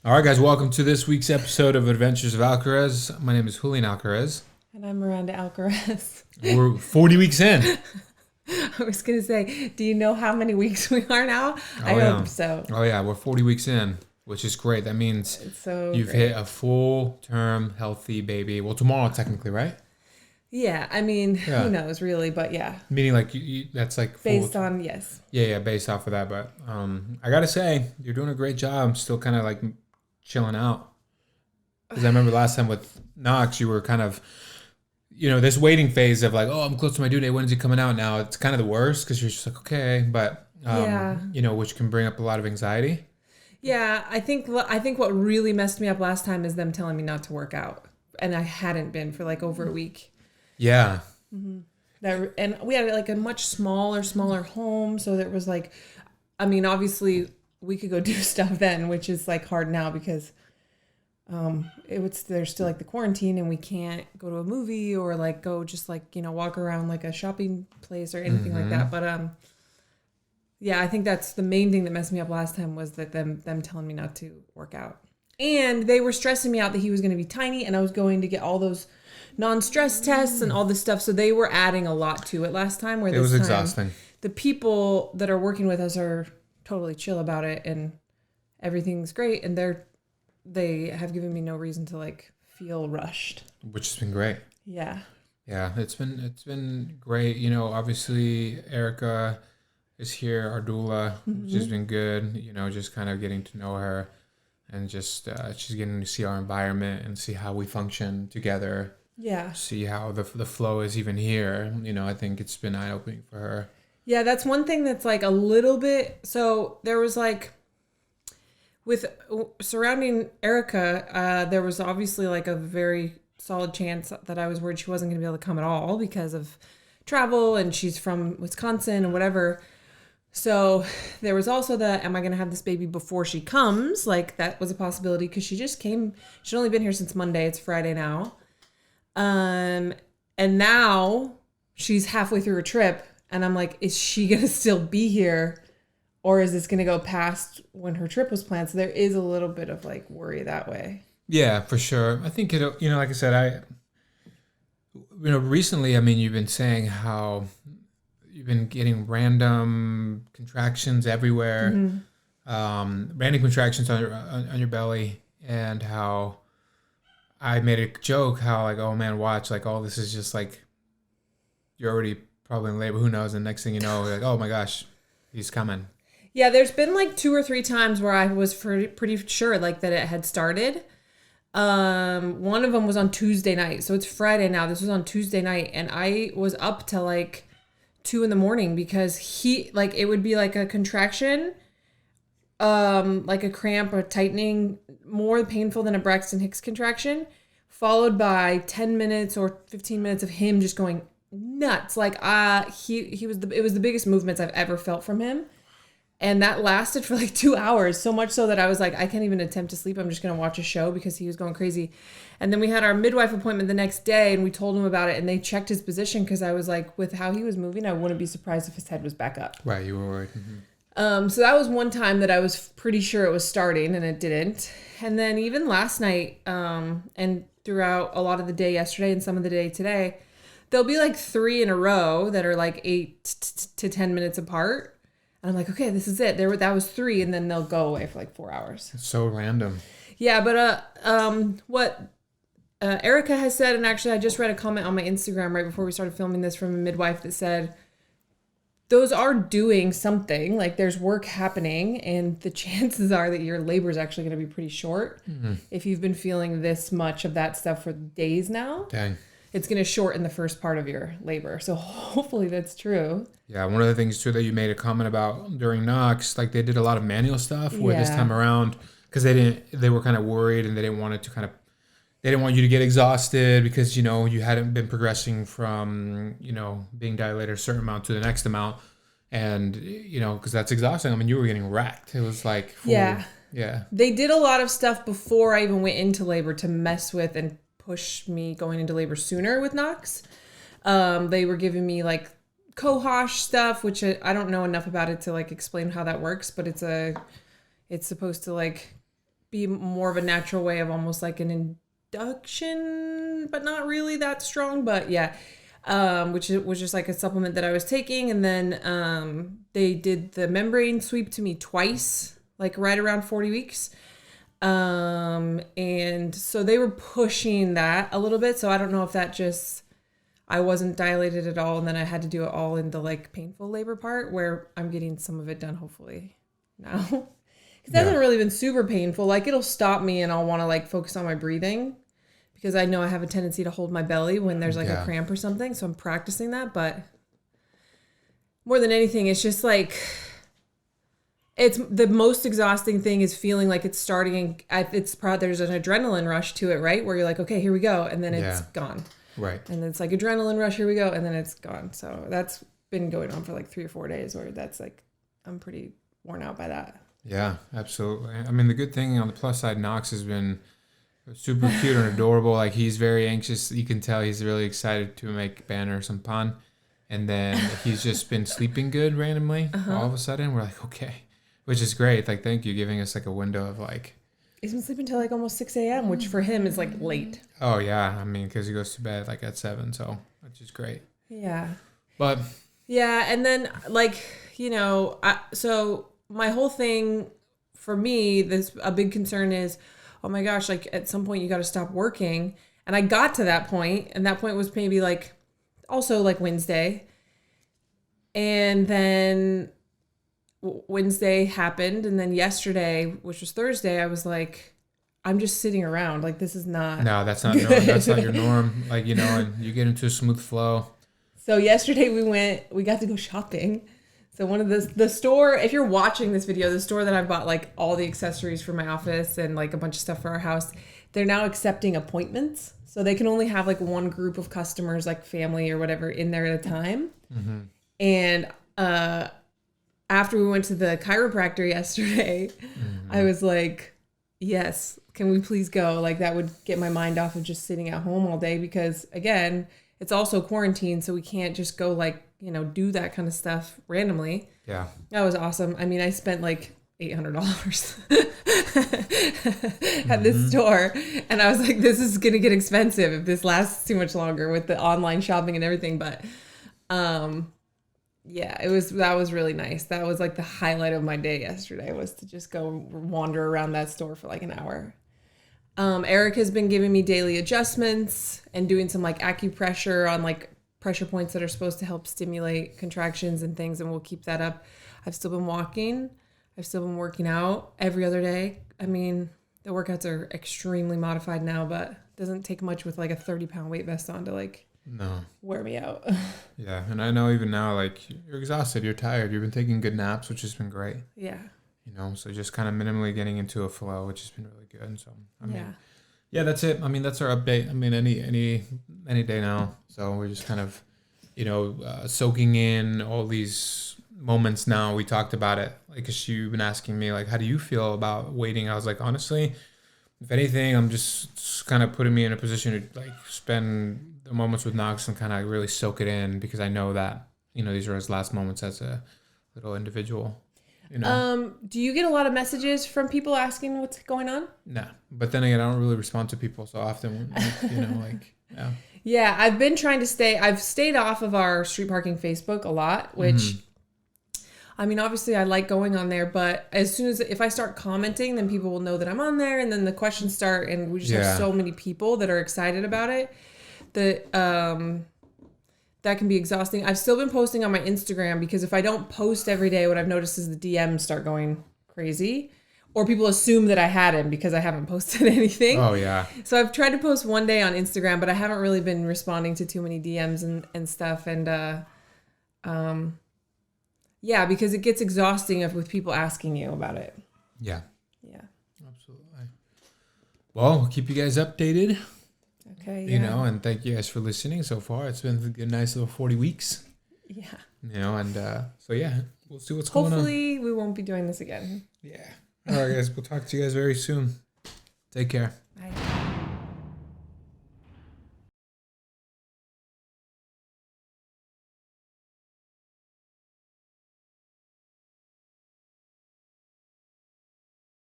All right, guys, welcome to this week's episode of Adventures of Alcaraz. My name is Julian Alcaraz. And I'm Miranda Alcaraz. We're 40 weeks in. I was going to say, do you know how many weeks we are now? I yeah. hope so. Oh, yeah, we're 40 weeks in, which is great. That means It's so you've great. hit a full-term, healthy baby. Well, tomorrow, technically, right? Yeah, I mean, Yeah. who knows, really, but yeah. Meaning, like, that's like full. Based on, yes. Yeah, based off of that. But I got to say, you're doing a great job. I'm still kind of, like, chilling out. Because I remember last time with Knox, you were kind of... this waiting phase of like, oh, I'm close to my due date. When is he coming out? Now it's kind of the worst because you're just like, okay, but Yeah. which can bring up a lot of anxiety. Yeah, I think what really messed me up last time is them telling me not to work out. And I hadn't been for like over a week. Yeah, And we had like a much smaller home. So there was like, I mean, obviously we could go do stuff then, which is like hard now because there's still like the quarantine and we can't go to a movie or like go just like, walk around like a shopping place or anything like that. But yeah, I think that's the main thing that messed me up last time was that them telling me not to work out. And they were stressing me out that he was going to be tiny and I was going to get all those non-stress tests and all this stuff. So they were adding a lot to it last time where it was exhausting. The people that are working with us are totally chill about it and everything's great and they have given me no reason to like feel rushed. Which has been great. Yeah. Yeah, it's been great. Obviously Erica is here, our doula, which has been good. Just kind of getting to know her and just she's getting to see our environment and see how we function together. Yeah. See how the flow is even here. I think it's been eye-opening for her. Yeah, that's one thing that's like a little bit. So there was like with surrounding Erica, there was obviously like a very solid chance that I was worried she wasn't going to be able to come at all because of travel and she's from Wisconsin and whatever. So there was also am I going to have this baby before she comes? Like that was a possibility because she just came. She'd only been here since Monday. It's Friday now. And now she's halfway through her trip and I'm like, is she going to still be here? Or is this going to go past when her trip was planned? So there is a little bit of like worry that way. Yeah, for sure. I think like I said, recently, I mean, you've been saying how you've been getting random contractions everywhere, random contractions on your belly, and how I made a joke how like, oh man, watch, like, oh, this is just like you're already probably in labor. Who knows? And next thing you know, you're like, oh my gosh, he's coming. Yeah, there's been like 2 or 3 times where I was pretty sure like that it had started. One of them was on Tuesday night. So it's Friday now. This was on Tuesday night and I was up till like 2 a.m. because it would be like a contraction, like a cramp or tightening, more painful than a Braxton Hicks contraction, followed by 10 minutes or 15 minutes of him just going nuts. Like it was the biggest movements I've ever felt from him. And that lasted for like 2 hours, so much so that I was like, I can't even attempt to sleep. I'm just going to watch a show because he was going crazy. And then we had our midwife appointment the next day and we told him about it and they checked his position because I was like, with how he was moving, I wouldn't be surprised if his head was back up. Right, you were worried. Mm-hmm. So that was one time that I was pretty sure it was starting and it didn't. And then even last night and throughout a lot of the day yesterday and some of the day today, there'll be like 3 in a row that are like 8 to 10 minutes apart. And I'm like, okay, this is it. That was 3, and then they'll go away for like 4 hours. It's so random. Yeah, but what Erica has said, and actually I just read a comment on my Instagram right before we started filming this from a midwife that said, those are doing something, like there's work happening, and the chances are that your labor is actually going to be pretty short. Mm-hmm. If you've been feeling this much of that stuff for days now. Dang. It's going to shorten the first part of your labor. So hopefully that's true. Yeah, one of the things too that you made a comment about during Knox, like they did a lot of manual stuff where this time around, because they were kind of worried and they didn't want you to get exhausted because, you hadn't been progressing from, being dilated a certain amount to the next amount. And, because that's exhausting. I mean, you were getting wrecked. It was like, Yeah. They did a lot of stuff before I even went into labor to mess with and push me going into labor sooner with Knox. They were giving me like cohosh stuff, which I don't know enough about it to like explain how that works, but it's supposed to like be more of a natural way of almost like an induction, but not really that strong. But yeah, which was just like a supplement that I was taking. And then they did the membrane sweep to me twice, like right around 40 weeks. And so they were pushing that a little bit. So I don't know if that just, I wasn't dilated at all. And then I had to do it all in the like painful labor part where I'm getting some of it done hopefully now. Because it hasn't really been super painful. Like it'll stop me and I'll want to like focus on my breathing because I know I have a tendency to hold my belly when there's like a cramp or something. So I'm practicing that. But more than anything, it's just like, it's the most exhausting thing is feeling like it's starting. It's probably there's an adrenaline rush to it, right? Where you're like, okay, here we go. And then it's gone. Right. And it's like adrenaline rush, here we go. And then it's gone. So that's been going on for like 3 or 4 days where that's like, I'm pretty worn out by that. Yeah, absolutely. I mean, the good thing on the plus side, Knox has been super cute and adorable. Like he's very anxious. You can tell he's really excited to make Banner some pun. And then he's just been sleeping good randomly. All of a sudden, we're like, okay, which is great. Like, thank you giving us like a window of like. He's been sleeping till like almost 6 a.m., which for him is like late. Oh yeah, I mean, because he goes to bed like at 7, so which is great. Yeah. But. Yeah, and then like so my whole thing for me, a big concern is, oh my gosh, like at some point you got to stop working. And I got to that point, and that point was maybe like also like Wednesday. And then Wednesday happened. And then yesterday, which was Thursday, I was like, I'm just sitting around. Like, this is not. No, that's not norm. That's not your norm. Like, and you get into a smooth flow. So yesterday we got to go shopping. So one of the store, if you're watching this video, the store that I bought like all the accessories for my office and like a bunch of stuff for our house, they're now accepting appointments. So they can only have like one group of customers, like family or whatever, in there at a time. Mm-hmm. And after we went to the chiropractor yesterday, I was like, yes, can we please go? Like that would get my mind off of just sitting at home all day because again, it's also quarantine. So we can't just go like, do that kind of stuff randomly. Yeah. That was awesome. I mean, I spent like $800 at this store. And I was like, this is going to get expensive if this lasts too much longer with the online shopping and everything. But yeah, that was really nice. That was like the highlight of my day yesterday was to just go wander around that store for like an hour. Eric has been giving me daily adjustments and doing some like acupressure on like pressure points that are supposed to help stimulate contractions and things, and we'll keep that up. I've still been walking. I've still been working out every other day. I mean, the workouts are extremely modified now, but it doesn't take much with like a 30-pound weight vest on to like wear me out. Yeah, and I know even now, like, you're exhausted, you're tired, you've been taking good naps, which has been great. Yeah. So just kind of minimally getting into a flow, which has been really good. And so, I mean, yeah, that's it. I mean, that's our update. I mean, any day now. So we're just kind of, soaking in all these moments now. We talked about it. Like, cause you've been asking me, like, how do you feel about waiting? I was like, honestly, if anything, I'm just kind of putting me in a position to like spend the moments with Knox and kind of really soak it in because I know that, these are his last moments as a little individual. Do you get a lot of messages from people asking what's going on? No, but then again, I don't really respond to people so often. Yeah, I've been trying to I've stayed off of our street parking Facebook a lot, which, I mean, obviously I like going on there, but if I start commenting, then people will know that I'm on there, and then the questions start, and we just have so many people that are excited about it that, that can be exhausting. I've still been posting on my Instagram because if I don't post every day, what I've noticed is the DMs start going crazy or people assume that I had him because I haven't posted anything. Oh, yeah. So I've tried to post one day on Instagram, but I haven't really been responding to too many DMs and stuff. And yeah, because it gets exhausting with people asking you about it. Yeah. Yeah. Absolutely. Well, we'll keep you guys updated. Okay. Yeah. And thank you guys for listening so far. It's been a nice little 40 weeks. Yeah. And so yeah, we'll see what's going on. Hopefully we won't be doing this again. Yeah. All right, guys. We'll talk to you guys very soon. Take care. Bye.